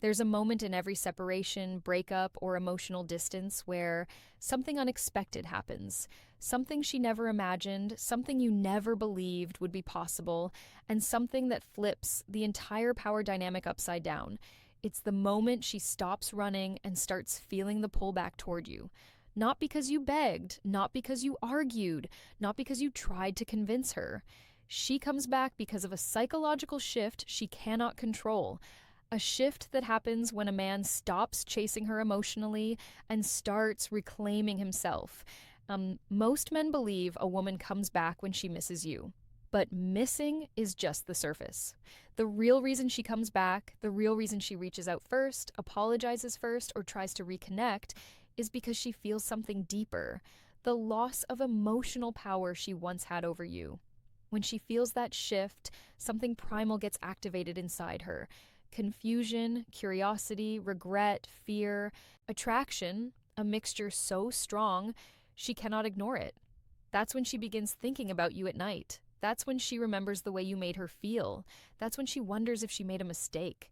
There's a moment in every separation, breakup, or emotional distance where something unexpected happens, something she never imagined, something you never believed would be possible, and something that flips the entire power dynamic upside down. It's the moment she stops running and starts feeling the pull back toward you. Not because you begged, not because you argued, not because you tried to convince her. She comes back because of a psychological shift she cannot control. A shift that happens when a man stops chasing her emotionally and starts reclaiming himself. Most men believe a woman comes back when she misses you. But missing is just the surface. The real reason she comes back, the real reason she reaches out first, apologizes first, or tries to reconnect is because she feels something deeper, the loss of emotional power she once had over you. When she feels that shift, something primal gets activated inside her. Confusion, curiosity, regret, fear, attraction, a mixture so strong she cannot ignore it. That's when she begins thinking about you at night. That's when she remembers the way you made her feel. That's when she wonders if she made a mistake.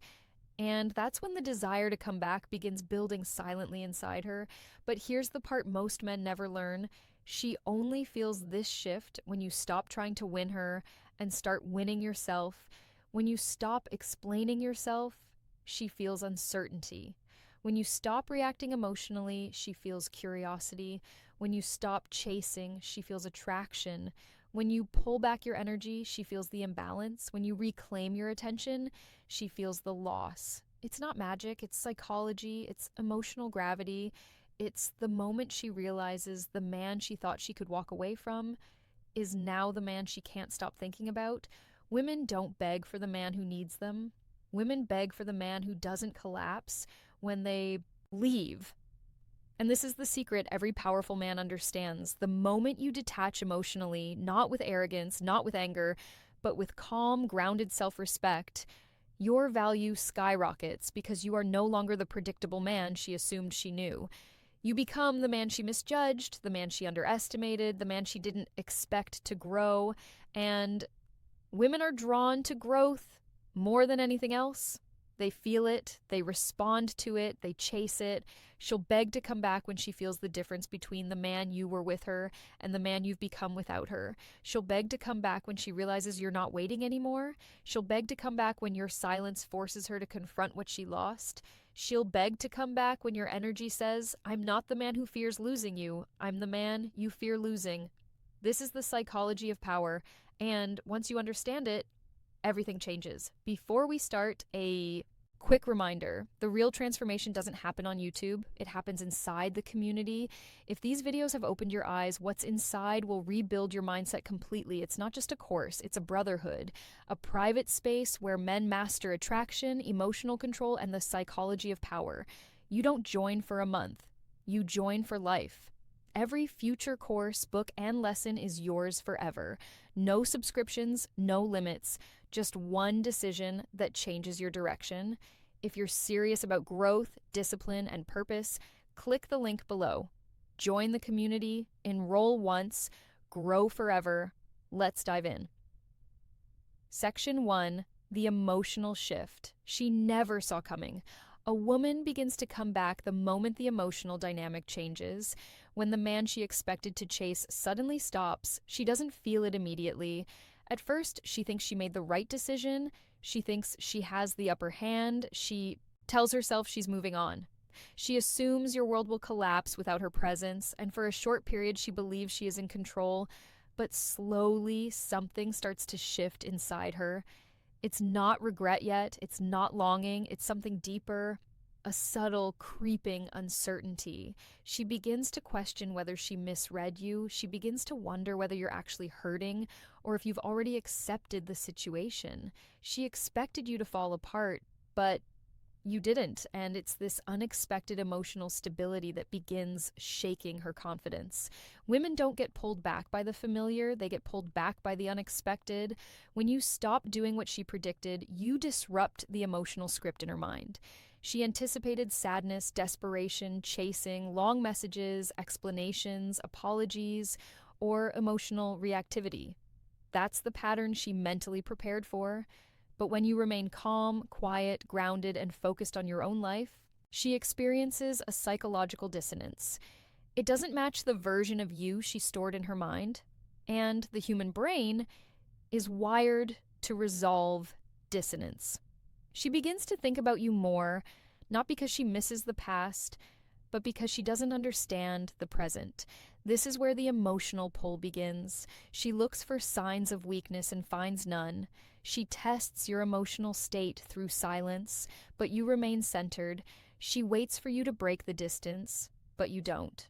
And that's when the desire to come back begins building silently inside her. But here's the part most men never learn. She only feels this shift when you stop trying to win her and start winning yourself. When you stop explaining yourself, she feels uncertainty. When you stop reacting emotionally, she feels curiosity. When you stop chasing, she feels attraction. When you pull back your energy, she feels the imbalance. When you reclaim your attention, she feels the loss. It's not magic, it's psychology, it's emotional gravity. It's the moment she realizes the man she thought she could walk away from is now the man she can't stop thinking about. Women don't beg for the man who needs them. Women beg for the man who doesn't collapse when they leave. And this is the secret every powerful man understands. The moment you detach emotionally, not with arrogance, not with anger, but with calm, grounded self respect, your value skyrockets because you are no longer the predictable man she assumed she knew. You become the man she misjudged, the man she underestimated, the man she didn't expect to grow. And women are drawn to growth more than anything else. They feel it, they respond to it, they chase it. She'll beg to come back when she feels the difference between the man you were with her and the man you've become without her. She'll beg to come back when she realizes you're not waiting anymore. She'll beg to come back when your silence forces her to confront what she lost. She'll beg to come back when your energy says, I'm not the man who fears losing you, I'm the man you fear losing. This is the psychology of power, and once you understand it, everything changes. Before we start, a quick reminder, the real transformation doesn't happen on YouTube. It happens inside the community. If these videos have opened your eyes, what's inside will rebuild your mindset completely. It's not just a course, it's a brotherhood, a private space where men master attraction, emotional control, and the psychology of power. You don't join for a month, you join for life. Every future course, book, and lesson is yours forever. No subscriptions, no limits, just one decision that changes your direction. If you're serious about growth, discipline, and purpose, click the link below. Join the community, enroll once, grow forever. Let's dive in. Section 1, the emotional shift. She never saw coming. A woman begins to come back the moment the emotional dynamic changes. When the man she expected to chase suddenly stops, she doesn't feel it immediately. At first, she thinks she made the right decision. She thinks she has the upper hand. She tells herself she's moving on. She assumes your world will collapse without her presence, and for a short period, she believes she is in control. But slowly, something starts to shift inside her. It's not regret yet, it's not longing, it's something deeper, a subtle, creeping uncertainty. She begins to question whether she misread you. She begins to wonder whether you're actually hurting or if you've already accepted the situation. She expected you to fall apart, but you didn't, and it's this unexpected emotional stability that begins shaking her confidence. Women don't get pulled back by the familiar, they get pulled back by the unexpected. When you stop doing what she predicted, you disrupt the emotional script in her mind. She anticipated sadness, desperation, chasing, long messages, explanations, apologies, or emotional reactivity. That's the pattern she mentally prepared for. But when you remain calm, quiet, grounded, and focused on your own life, she experiences a psychological dissonance. It doesn't match the version of you she stored in her mind, and the human brain is wired to resolve dissonance. She begins to think about you more, not because she misses the past, but because she doesn't understand the present. This is where the emotional pull begins. She looks for signs of weakness and finds none. She tests your emotional state through silence, but you remain centered. She waits for you to break the distance, but you don't.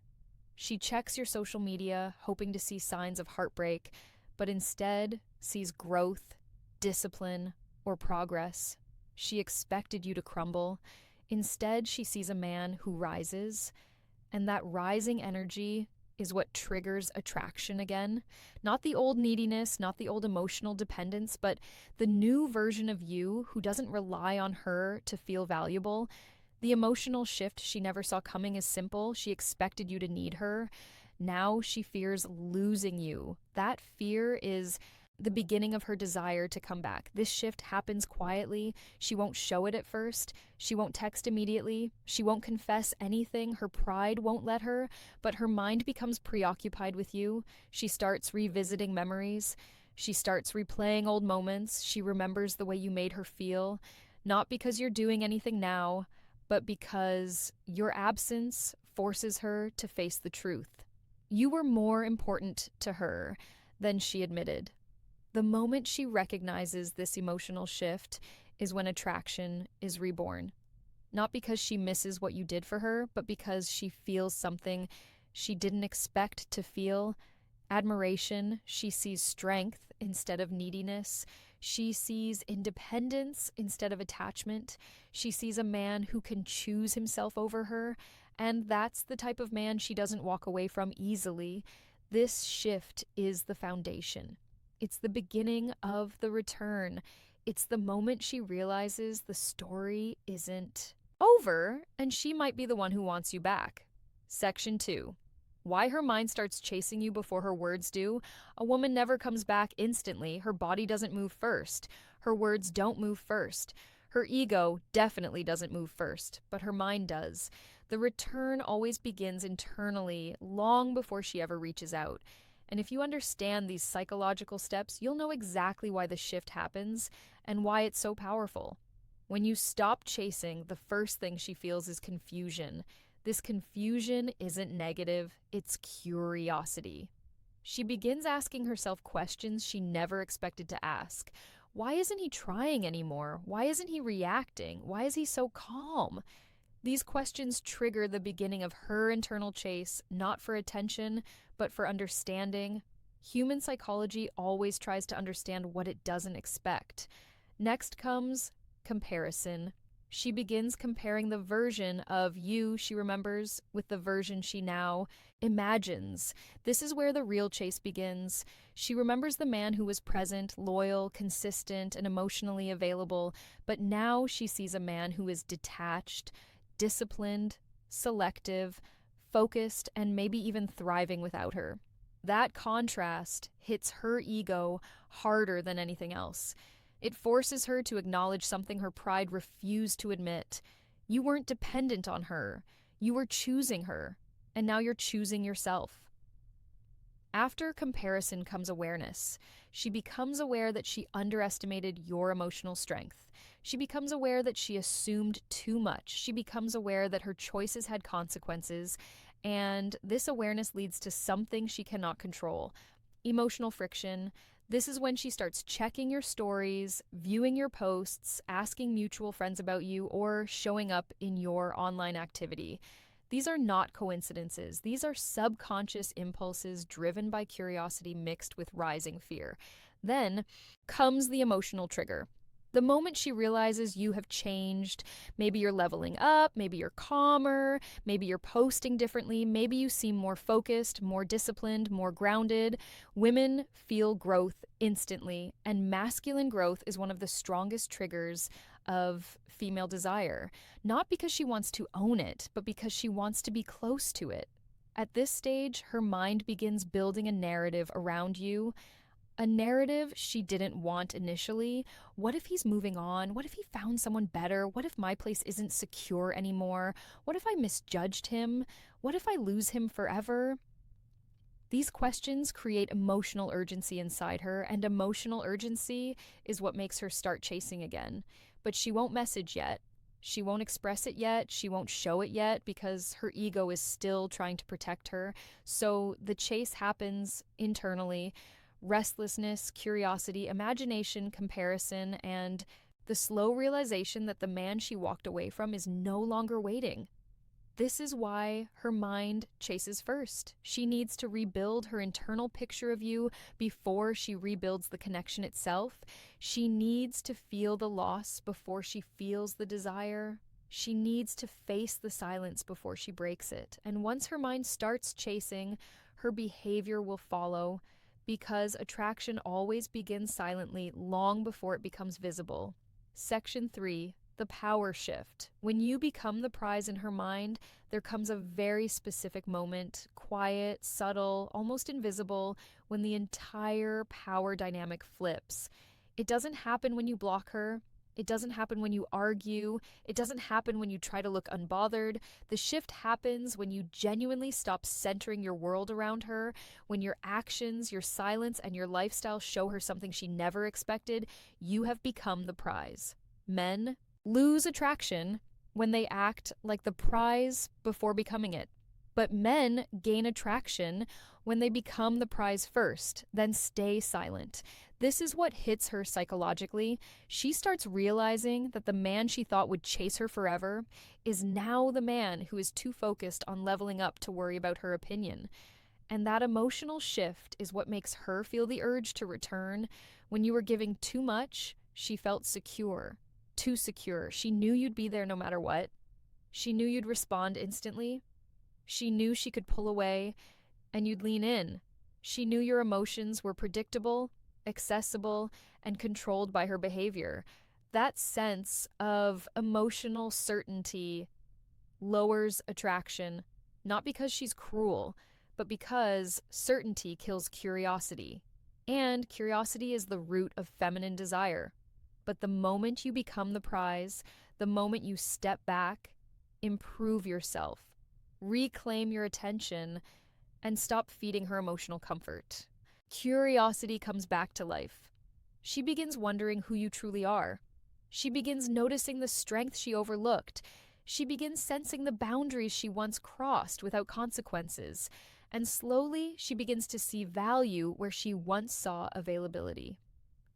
She checks your social media, hoping to see signs of heartbreak, but instead sees growth, discipline, or progress. She expected you to crumble. Instead, she sees a man who rises, and that rising energy is what triggers attraction again. Not the old neediness, not the old emotional dependence, but the new version of you who doesn't rely on her to feel valuable. The emotional shift she never saw coming is simple. She expected you to need her. Now she fears losing you. That fear is the beginning of her desire to come back. This shift happens quietly. She won't show it at first. She won't text immediately. She won't confess anything. Her pride won't let her, but her mind becomes preoccupied with you. She starts revisiting memories. She starts replaying old moments. She remembers the way you made her feel, not because you're doing anything now, but because your absence forces her to face the truth. You were more important to her than she admitted. The moment she recognizes this emotional shift is when attraction is reborn. Not because she misses what you did for her, but because she feels something she didn't expect to feel. Admiration. She sees strength instead of neediness. She sees independence instead of attachment. She sees a man who can choose himself over her, and that's the type of man she doesn't walk away from easily. This shift is the foundation. It's the beginning of the return. It's the moment she realizes the story isn't over, and she might be the one who wants you back. Section 2. Why her mind starts chasing you before her words do. A woman never comes back instantly. Her body doesn't move first. Her words don't move first. Her ego definitely doesn't move first, but her mind does. The return always begins internally, long before she ever reaches out. And if you understand these psychological steps, you'll know exactly why the shift happens and why it's so powerful. When you stop chasing, the first thing she feels is confusion. This confusion isn't negative, it's curiosity. She begins asking herself questions she never expected to ask. Why isn't he trying anymore? Why isn't he reacting? Why is he so calm? These questions trigger the beginning of her internal chase, not for attention, but for understanding. Human psychology always tries to understand what it doesn't expect. Next comes comparison. She begins comparing the version of you she remembers with the version she now imagines. This is where the real chase begins. She remembers the man who was present, loyal, consistent, and emotionally available, but now she sees a man who is detached, disciplined, selective, focused, and maybe even thriving without her. That contrast hits her ego harder than anything else. It forces her to acknowledge something her pride refused to admit. You weren't dependent on her. You were choosing her, and now you're choosing yourself. After comparison comes awareness. She becomes aware that she underestimated your emotional strength. She becomes aware that she assumed too much. She becomes aware that her choices had consequences, and this awareness leads to something she cannot control: emotional friction. This is when she starts checking your stories, viewing your posts, asking mutual friends about you, or showing up in your online activity. These are not coincidences. These are subconscious impulses driven by curiosity mixed with rising fear. Then comes the emotional trigger. The moment she realizes you have changed, maybe you're leveling up, maybe you're calmer, maybe you're posting differently, maybe you seem more focused, more disciplined, more grounded. Women feel growth instantly, and masculine growth is one of the strongest triggers of female desire. Not because she wants to own it, but because she wants to be close to it. At this stage, her mind begins building a narrative around you. A narrative she didn't want initially. What if he's moving on? What if he found someone better? What if my place isn't secure anymore? What if I misjudged him? What if I lose him forever? These questions create emotional urgency inside her, and emotional urgency is what makes her start chasing again. But she won't message yet. She won't express it yet. She won't show it yet because her ego is still trying to protect her. So the chase happens internally. Restlessness, curiosity, imagination, comparison, and the slow realization that the man she walked away from is no longer waiting. This is why her mind chases first. She needs to rebuild her internal picture of you before she rebuilds the connection itself. She needs to feel the loss before she feels the desire. She needs to face the silence before she breaks it. And once her mind starts chasing, her behavior will follow because attraction always begins silently long before it becomes visible. Section 3. The power shift. When you become the prize in her mind, there comes a very specific moment, quiet, subtle, almost invisible, when the entire power dynamic flips. It doesn't happen when you block her. It doesn't happen when you argue. It doesn't happen when you try to look unbothered. The shift happens when you genuinely stop centering your world around her, when your actions, your silence, and your lifestyle show her something she never expected. You have become the prize. Men lose attraction when they act like the prize before becoming it. But men gain attraction when they become the prize first, then stay silent. This is what hits her psychologically. She starts realizing that the man she thought would chase her forever is now the man who is too focused on leveling up to worry about her opinion. And that emotional shift is what makes her feel the urge to return. When you were giving too much, she felt secure. Too secure. She knew you'd be there no matter what. She knew you'd respond instantly. She knew she could pull away and you'd lean in. She knew your emotions were predictable, accessible, and controlled by her behavior. That sense of emotional certainty lowers attraction, not because she's cruel, but because certainty kills curiosity. And curiosity is the root of feminine desire. But the moment you become the prize, the moment you step back, improve yourself, reclaim your attention, and stop feeding her emotional comfort, curiosity comes back to life. She begins wondering who you truly are. She begins noticing the strength she overlooked. She begins sensing the boundaries she once crossed without consequences. And slowly, she begins to see value where she once saw availability.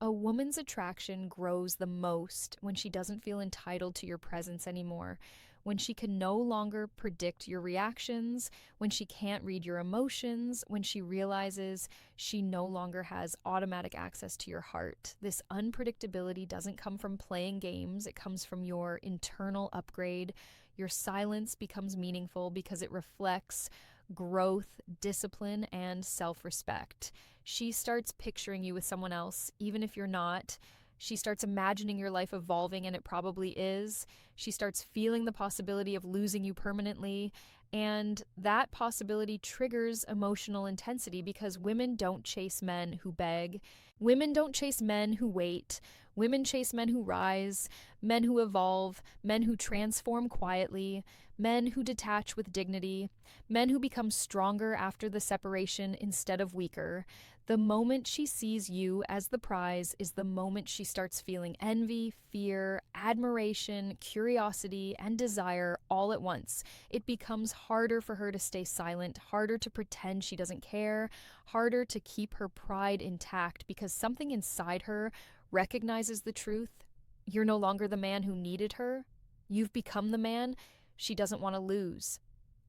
A woman's attraction grows the most when she doesn't feel entitled to your presence anymore, when she can no longer predict your reactions, when she can't read your emotions, when she realizes she no longer has automatic access to your heart. This unpredictability doesn't come from playing games, it comes from your internal upgrade. Your silence becomes meaningful because it reflects growth, discipline, and self-respect. She starts picturing you with someone else, even if you're not. She starts imagining your life evolving, and it probably is. She starts feeling the possibility of losing you permanently, and that possibility triggers emotional intensity because women don't chase men who beg. Women don't chase men who wait. Women chase men who rise, men who evolve, men who transform quietly, men who detach with dignity, men who become stronger after the separation instead of weaker. The moment she sees you as the prize is the moment she starts feeling envy, fear, admiration, curiosity, and desire all at once. It becomes harder for her to stay silent, harder to pretend she doesn't care, harder to keep her pride intact because something inside her recognizes the truth. You're no longer the man who needed her. You've become the man she doesn't want to lose.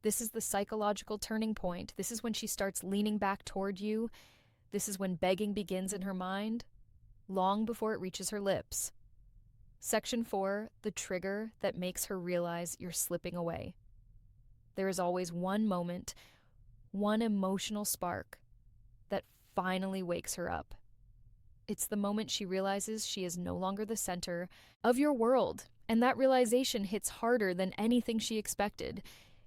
This is the psychological turning point. This is when she starts leaning back toward you. This is when begging begins in her mind, long before it reaches her lips. Section 4, the trigger that makes her realize you're slipping away. There is always one moment, one emotional spark that finally wakes her up. It's the moment she realizes she is no longer the center of your world, and that realization hits harder than anything she expected.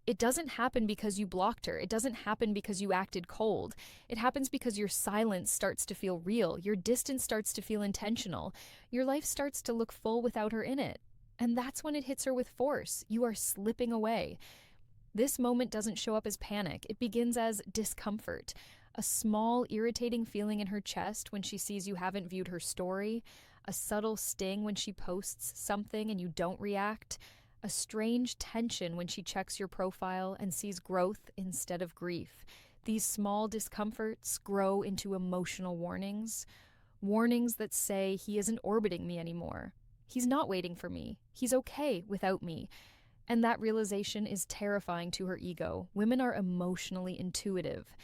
It doesn't happen because you blocked her. It doesn't happen because you acted cold. It happens because your silence starts to feel real. Your distance starts to feel intentional. Your life starts to look full without her in it. And that's when it hits her with force. You are slipping away. This moment doesn't show up as panic. It begins as discomfort. A small, irritating feeling in her chest when she sees you haven't viewed her story. A subtle sting when she posts something and you don't react. A strange tension when she checks your profile and sees growth instead of grief. These small discomforts grow into emotional warnings. Warnings that say he isn't orbiting me anymore. He's not waiting for me. He's okay without me. And that realization is terrifying to her ego. Women are emotionally intuitive.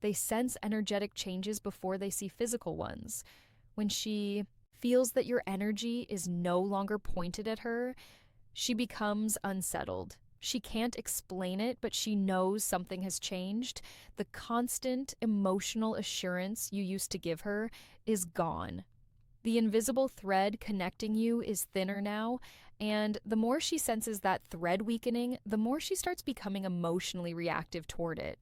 They sense energetic changes before they see physical ones. When she feels that your energy is no longer pointed at her, she becomes unsettled. She can't explain it, but she knows something has changed. The constant emotional assurance you used to give her is gone. The invisible thread connecting you is thinner now, and the more she senses that thread weakening, the more she starts becoming emotionally reactive toward it.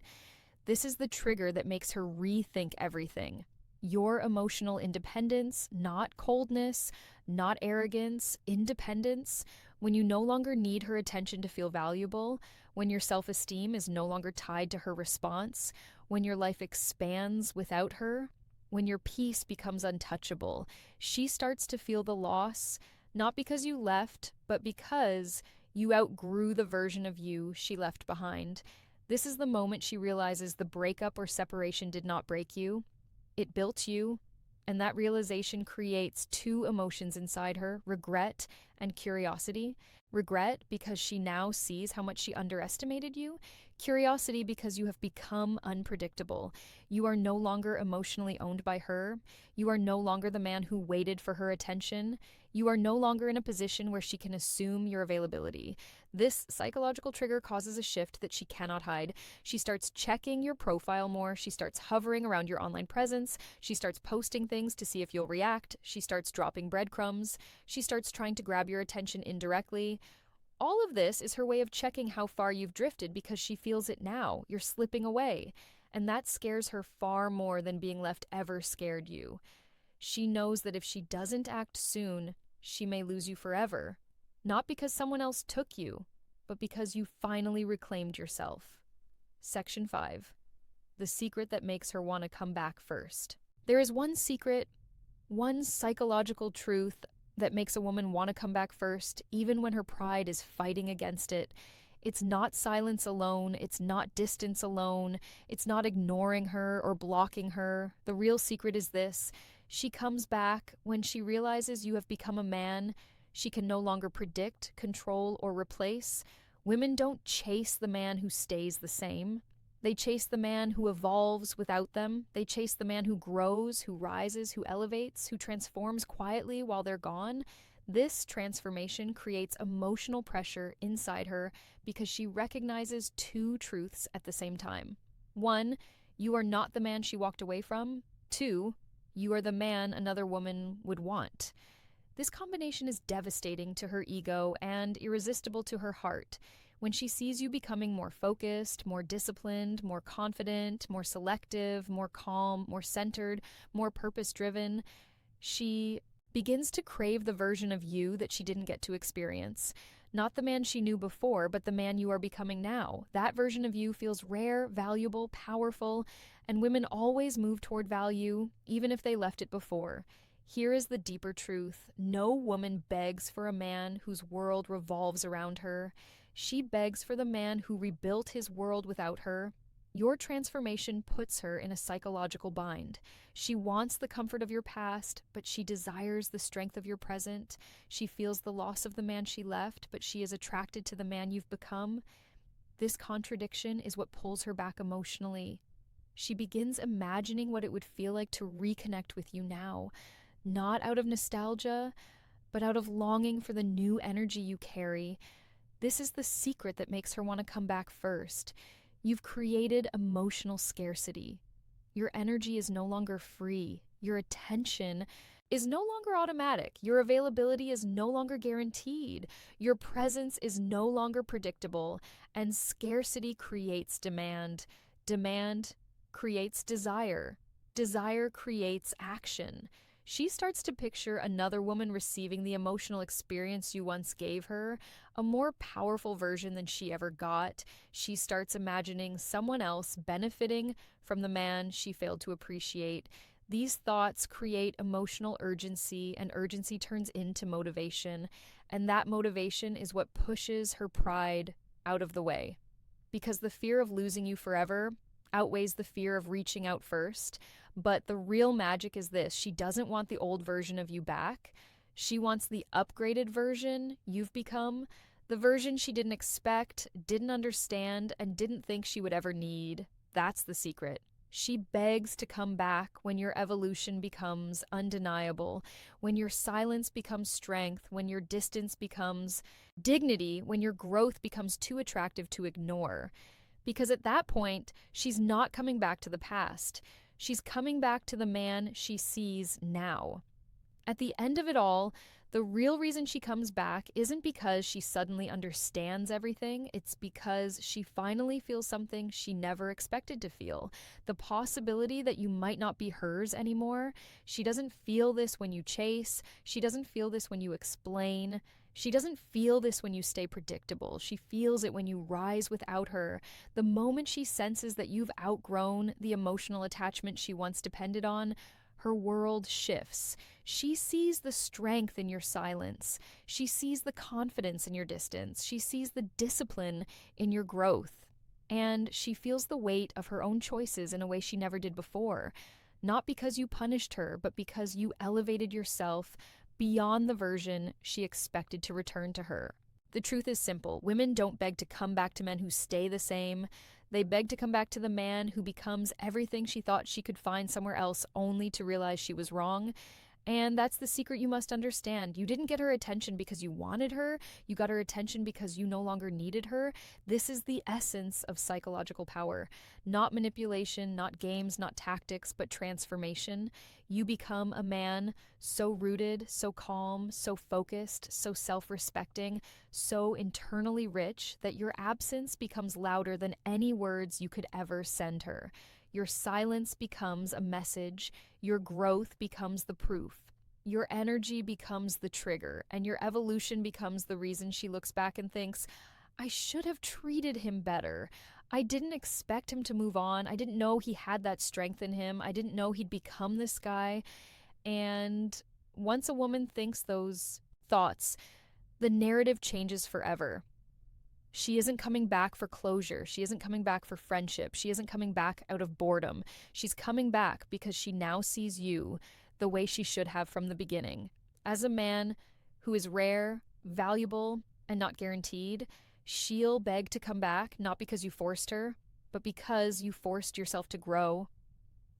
This is the trigger that makes her rethink everything. Your emotional independence, not coldness, not arrogance, independence. When you no longer need her attention to feel valuable, when your self-esteem is no longer tied to her response, when your life expands without her, when your peace becomes untouchable, she starts to feel the loss, not because you left, but because you outgrew the version of you she left behind. This is the moment she realizes the breakup or separation did not break you. It built you, and that realization creates two emotions inside her, regret and curiosity. Regret because she now sees how much she underestimated you. Curiosity because you have become unpredictable. You are no longer emotionally owned by her. You are no longer the man who waited for her attention. You are no longer in a position where she can assume your availability. This psychological trigger causes a shift that she cannot hide. She starts checking your profile more. She starts hovering around your online presence. She starts posting things to see if you'll react. She starts dropping breadcrumbs. She starts trying to grab your attention indirectly. All of this is her way of checking how far you've drifted because she feels it now. You're slipping away. And that scares her far more than being left ever scared you. She knows that if she doesn't act soon, she may lose you forever. Not because someone else took you, but because you finally reclaimed yourself. Section 5. The secret that makes her want to come back first. There is one secret, one psychological truth that makes a woman want to come back first, even when her pride is fighting against it. It's not silence alone. It's not distance alone. It's not ignoring her or blocking her. The real secret is this. She comes back when she realizes you have become a man she can no longer predict, control, or replace. Women don't chase the man who stays the same. They chase the man who evolves without them. They chase the man who grows, who rises, who elevates, who transforms quietly while they're gone. This transformation creates emotional pressure inside her because she recognizes two truths at the same time. 1, you are not the man she walked away from. 2, you are the man another woman would want. This combination is devastating to her ego and irresistible to her heart. When she sees you becoming more focused, more disciplined, more confident, more selective, more calm, more centered, more purpose-driven, she begins to crave the version of you that she didn't get to experience. Not the man she knew before, but the man you are becoming now. That version of you feels rare, valuable, powerful, and women always move toward value, even if they left it before. Here is the deeper truth. No woman begs for a man whose world revolves around her. She begs for the man who rebuilt his world without her. Your transformation puts her in a psychological bind. She wants the comfort of your past, but she desires the strength of your present. She feels the loss of the man she left, but she is attracted to the man you've become. This contradiction is what pulls her back emotionally. She begins imagining what it would feel like to reconnect with you now. Not out of nostalgia, but out of longing for the new energy you carry. This is the secret that makes her want to come back first. You've created emotional scarcity. Your energy is no longer free. Your attention is no longer automatic. Your availability is no longer guaranteed. Your presence is no longer predictable. And scarcity creates demand. Demand creates desire. Desire creates action. She starts to picture another woman receiving the emotional experience you once gave her, a more powerful version than she ever got. She starts imagining someone else benefiting from the man she failed to appreciate. These thoughts create emotional urgency, and urgency turns into motivation. And that motivation is what pushes her pride out of the way. Because the fear of losing you forever outweighs the fear of reaching out first. But the real magic is this: she doesn't want the old version of you back. She wants the upgraded version you've become, the version she didn't expect, didn't understand, and didn't think she would ever need. That's the secret. She begs to come back when your evolution becomes undeniable, when your silence becomes strength, when your distance becomes dignity, when your growth becomes too attractive to ignore. Because at that point, she's not coming back to the past. She's coming back to the man she sees now. At the end of it all, the real reason she comes back isn't because she suddenly understands everything. It's because she finally feels something she never expected to feel. The possibility that you might not be hers anymore. She doesn't feel this when you chase. She doesn't feel this when you explain. She doesn't feel this when you stay predictable. She feels it when you rise without her. The moment she senses that you've outgrown the emotional attachment she once depended on, her world shifts. She sees the strength in your silence. She sees the confidence in your distance. She sees the discipline in your growth. And she feels the weight of her own choices in a way she never did before. Not because you punished her, but because you elevated yourself beyond the version she expected to return to her. The truth is simple. Women don't beg to come back to men who stay the same. They beg to come back to the man who becomes everything she thought she could find somewhere else, only to realize she was wrong. And that's the secret you must understand. You didn't get her attention because you wanted her. You got her attention because you no longer needed her. This is the essence of psychological power. Not manipulation, not games, not tactics, but transformation. You become a man so rooted, so calm, so focused, so self-respecting, so internally rich that your absence becomes louder than any words you could ever send her. Your silence becomes a message. Your growth becomes the proof. Your energy becomes the trigger, and your evolution becomes the reason she looks back and thinks, I should have treated him better. I didn't expect him to move on. I didn't know he had that strength in him. I didn't know he'd become this guy. And once a woman thinks those thoughts, the narrative changes forever. She isn't coming back for closure. She isn't coming back for friendship. She isn't coming back out of boredom. She's coming back because she now sees you the way she should have from the beginning. As a man who is rare, valuable, and not guaranteed, she'll beg to come back, not because you forced her, but because you forced yourself to grow.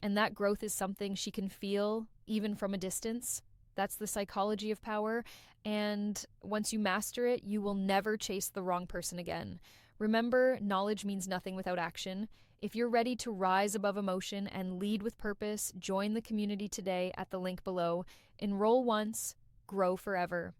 And that growth is something she can feel even from a distance. That's the psychology of power. And once you master it, you will never chase the wrong person again. Remember, knowledge means nothing without action. If you're ready to rise above emotion and lead with purpose, join the community today at the link below. Enroll once, grow forever.